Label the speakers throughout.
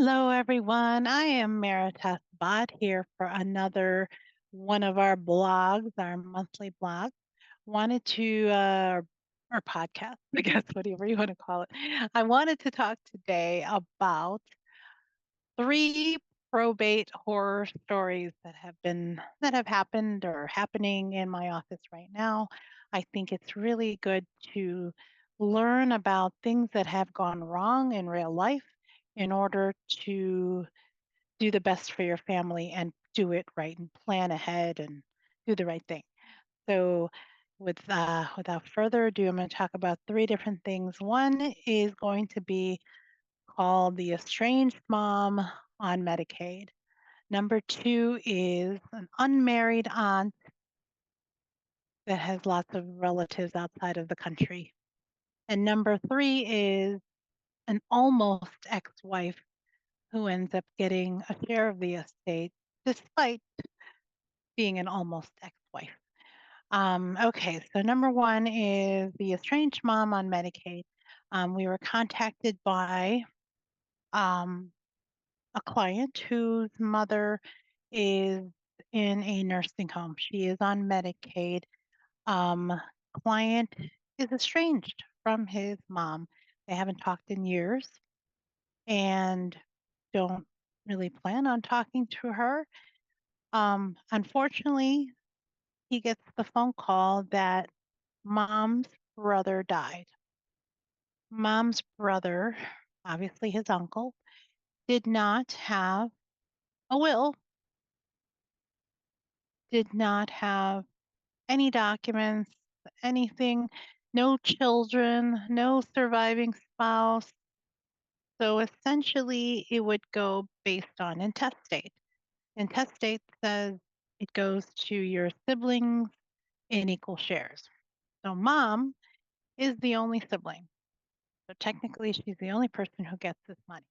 Speaker 1: Hello, everyone. I am Maritas Bott here for another one of our blogs, our monthly blog. Wanted to, or podcast, I guess, whatever you want to call it. I wanted to talk today about three probate horror stories that have happened or happening in my office right now. I think it's really good to learn about things that have gone wrong in real life in order to do the best for your family and do it right and plan ahead and do the right thing. So, without further ado, I'm going to talk about three different things. One is going to be called the estranged mom on Medicaid. Number two is an unmarried aunt that has lots of relatives outside of the country. And number three is an almost ex wife who ends up getting a share of the estate despite being an almost ex wife. Okay, so number one is the estranged mom on Medicaid. We were contacted by um, a client whose mother is in a nursing home. She is on Medicaid. Um, Client is estranged from his mom. They haven't talked in years and don't really plan on talking to her. Unfortunately, he gets the phone call that mom's brother died. Mom's brother, obviously his uncle, did not have a will, did not have any documents, anything, no children, no surviving spouse. So essentially, it would go based on intestate. Intestate says it goes to your siblings in equal shares. So mom is the only sibling. So technically, she's the only person who gets this money.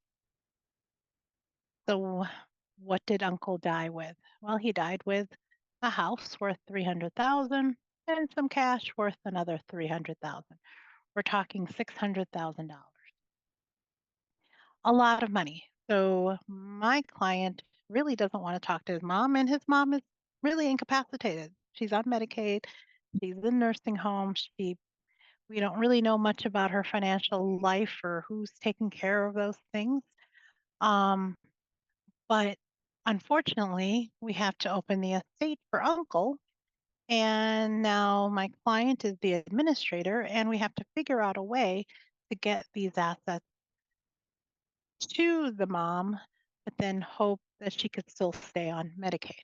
Speaker 1: So what did uncle die with? Well, he died with a house worth 300,000 and some cash worth another 300,000. We're talking $600,000. A lot of money. So my client really doesn't want to talk to his mom, and his mom is really incapacitated. She's on Medicaid. She's in nursing home. We don't really know much about her financial life or who's taking care of those things. Um, but unfortunately, we have to open the estate for uncle. And now my client is the administrator, and we have to figure out a way to get these assets to the mom, but then hope that she could still stay on Medicaid.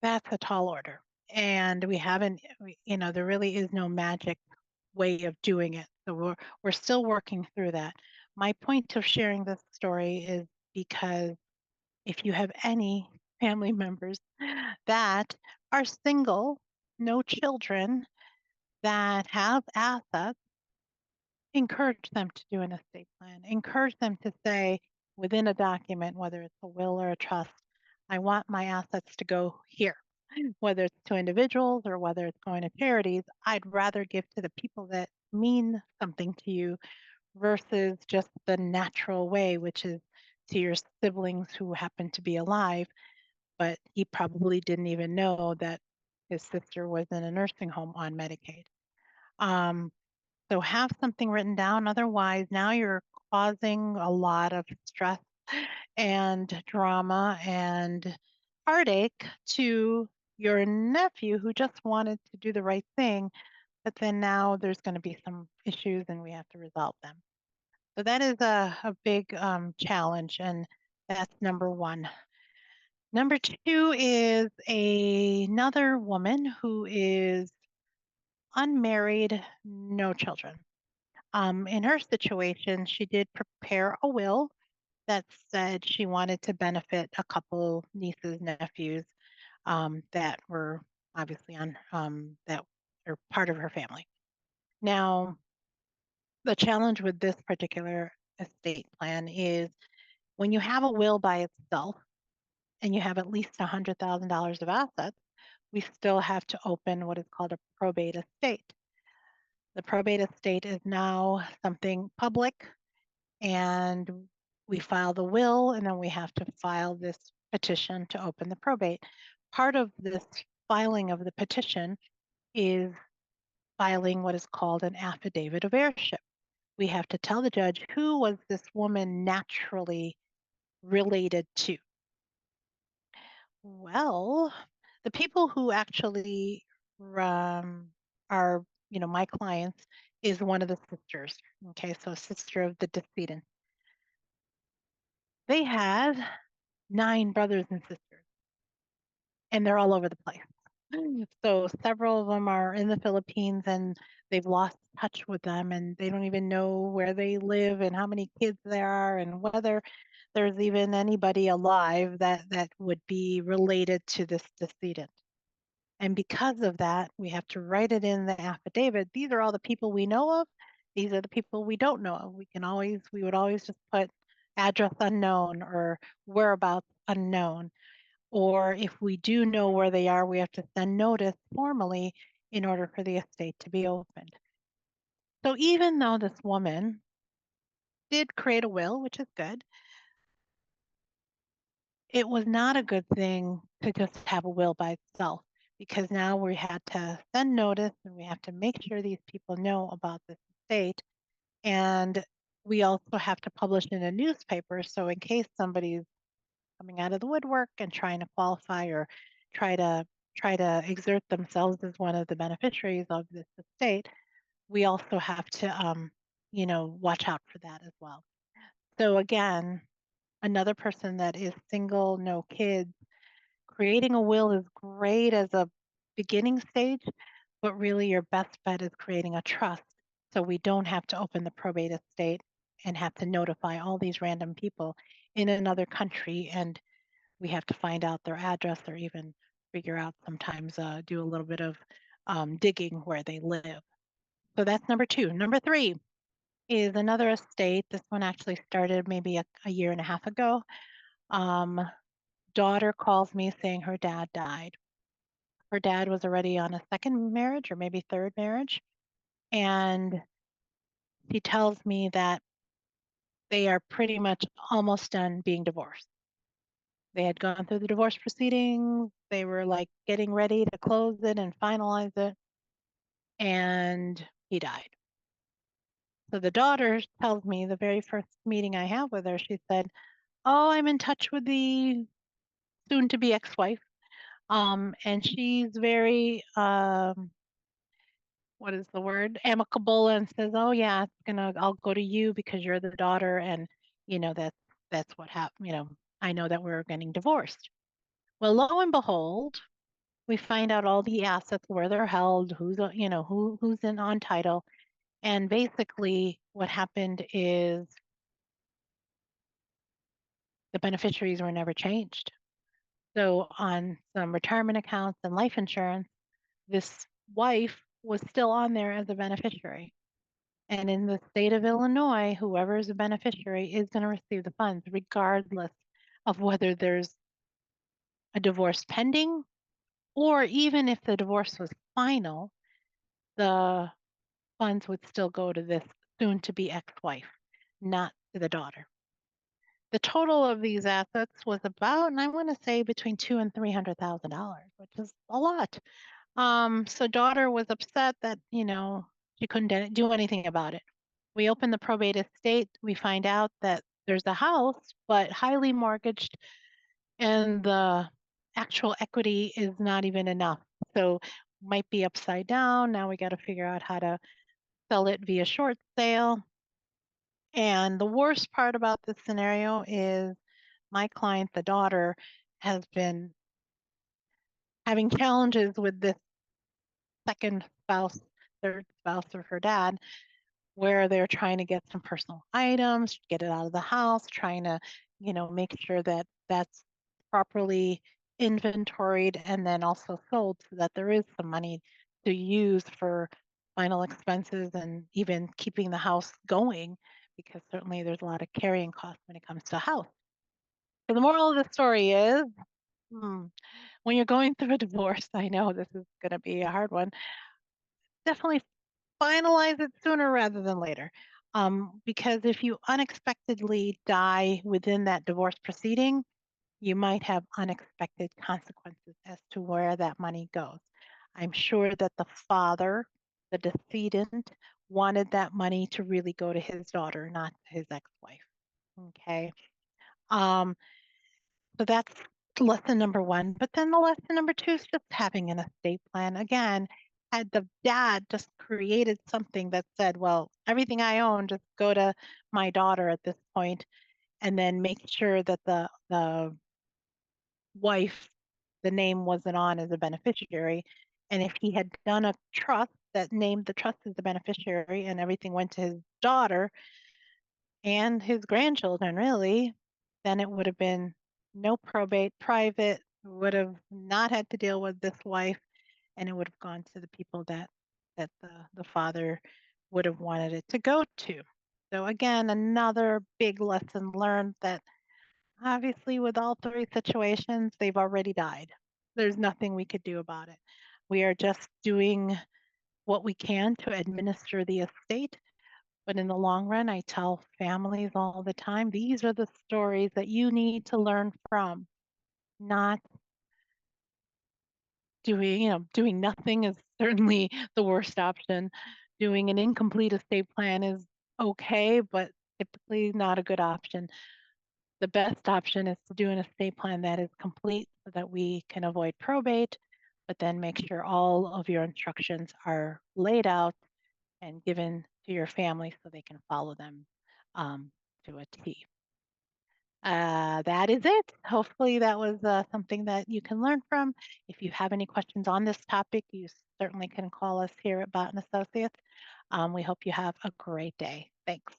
Speaker 1: That's a tall order. And we haven't, there really is no magic way of doing it. So we're still working through that. My point of sharing this story is because if you have any family members that are single, no children, that have assets, encourage them to do an estate plan. Encourage them to say within a document, whether it's a will or a trust, I want my assets to go here. Whether it's to individuals or whether it's going to charities, I'd rather give to the people that mean something to you versus just the natural way, which is to your siblings who happen to be alive, but he probably didn't even know that his sister was in a nursing home on Medicaid. Um, so have something written down. Otherwise, now you're causing a lot of stress and drama and heartache to your nephew who just wanted to do the right thing. But then now there's going to be some issues and we have to resolve them. So that is a big challenge. And that's number one. Number two is another woman who is unmarried, no children. In her situation, she did prepare a will that said she wanted to benefit a couple nieces, nephews that were obviously on that are part of her family. Now, the challenge with this particular estate plan is when you have a will by itself and you have at least $100,000 of assets, we still have to open what is called a probate estate. The probate estate is now something public and we file the will, and then we have to file this petition to open the probate. Part of this filing of the petition is filing what is called an affidavit of heirship. We have to tell the judge who was this woman naturally related to. Well, the people who actually are, my clients is one of the sisters. Okay, so sister of the decedent. They had 9 brothers and sisters, and they're all over the place. So several of them are in the Philippines and they've lost touch with them and they don't even know where they live and how many kids there are and whether there's even anybody alive that would be related to this decedent. And because of that, we have to write it in the affidavit. These are all the people we know of. These are the people we don't know of. We would always just put address unknown or whereabouts unknown. Or if we do know where they are, we have to send notice formally in order for the estate to be opened. So even though this woman did create a will, which is good, it was not a good thing to just have a will by itself because now we had to send notice and we have to make sure these people know about this estate. And we also have to publish in a newspaper. So in case somebody's coming out of the woodwork and trying to qualify or try to try to exert themselves as one of the beneficiaries of this estate, we also have to watch out for that as well. So again, another person that is single, no kids, creating a will is great as a beginning stage, but really your best bet is creating a trust so we don't have to open the probate estate and have to notify all these random people in another country and we have to find out their address or even figure out sometimes do a little bit of digging where they live. So that's number 2. Number 3 is another estate. This one actually started maybe a year and a half ago. Um, Daughter calls me saying her dad died. Her dad was already on a second marriage or maybe third marriage. And she tells me that they are pretty much almost done being divorced. They had gone through the divorce proceedings. They were like getting ready to close it and finalize it. And he died. So the daughter tells me the very first meeting I have with her, she said, "Oh, I'm in touch with the soon to be ex-wife. And she's very, what is the word? Amicable and says, "Oh yeah, I'll go to you because you're the daughter." And, that's what happened. I know that we're getting divorced. Well, lo and behold, we find out all the assets, where they're held, who's in on title. And basically what happened is the beneficiaries were never changed. So on some retirement accounts and life insurance, this wife was still on there as a beneficiary. And in the state of Illinois, whoever is a beneficiary is going to receive the funds regardless of whether there's a divorce pending or even if the divorce was final, the funds would still go to this soon to be ex-wife, not to the daughter. The total of these assets was about, and I want to say between $200,000 and $300,000, which is a lot. So daughter was upset that, she couldn't do anything about it. We open the probate estate, we find out that there's a house, but highly mortgaged, and the actual equity is not even enough. So might be upside down. Now we got to figure out how to sell it via short sale. And the worst part about this scenario is my client, the daughter, has been having challenges with this second spouse, third spouse of her dad, where they're trying to get some personal items, get it out of the house, trying to, make sure that that's properly inventoried and then also sold so that there is some money to use for final expenses and even keeping the house going, because certainly there's a lot of carrying costs when it comes to a house. So the moral of the story is, hmm, when you're going through a divorce, I know this is going to be a hard one, definitely finalize it sooner rather than later. Because if you unexpectedly die within that divorce proceeding, you might have unexpected consequences as to where that money goes. I'm sure that the father, the decedent, wanted that money to really go to his daughter, not his ex-wife. Okay. Um, so that's lesson number one. But then the lesson number two is just having an estate plan. Again, had the dad just created something that said, well, everything I own just go to my daughter at this point, and then make sure that the wife, the name wasn't on as a beneficiary. And if he had done a trust that named the trust as the beneficiary and everything went to his daughter and his grandchildren, really, then it would have been no probate, private, would have not had to deal with this wife, and it would have gone to the people that the father would have wanted it to go to. So again, another big lesson learned that obviously, with all three situations, they've already died. There's nothing we could do about it. We are just doing what we can to administer the estate. But in the long run, I tell families all the time, these are the stories that you need to learn from. Not doing nothing is certainly the worst option. Doing an incomplete estate plan is okay, but typically not a good option. The best option is to do an estate plan that is complete so that we can avoid probate, but then make sure all of your instructions are laid out and given to your family so they can follow them to a T. That is it. Hopefully, that was something that you can learn from. If you have any questions on this topic, you certainly can call us here at Bott and Associates. We hope you have a great day. Thanks.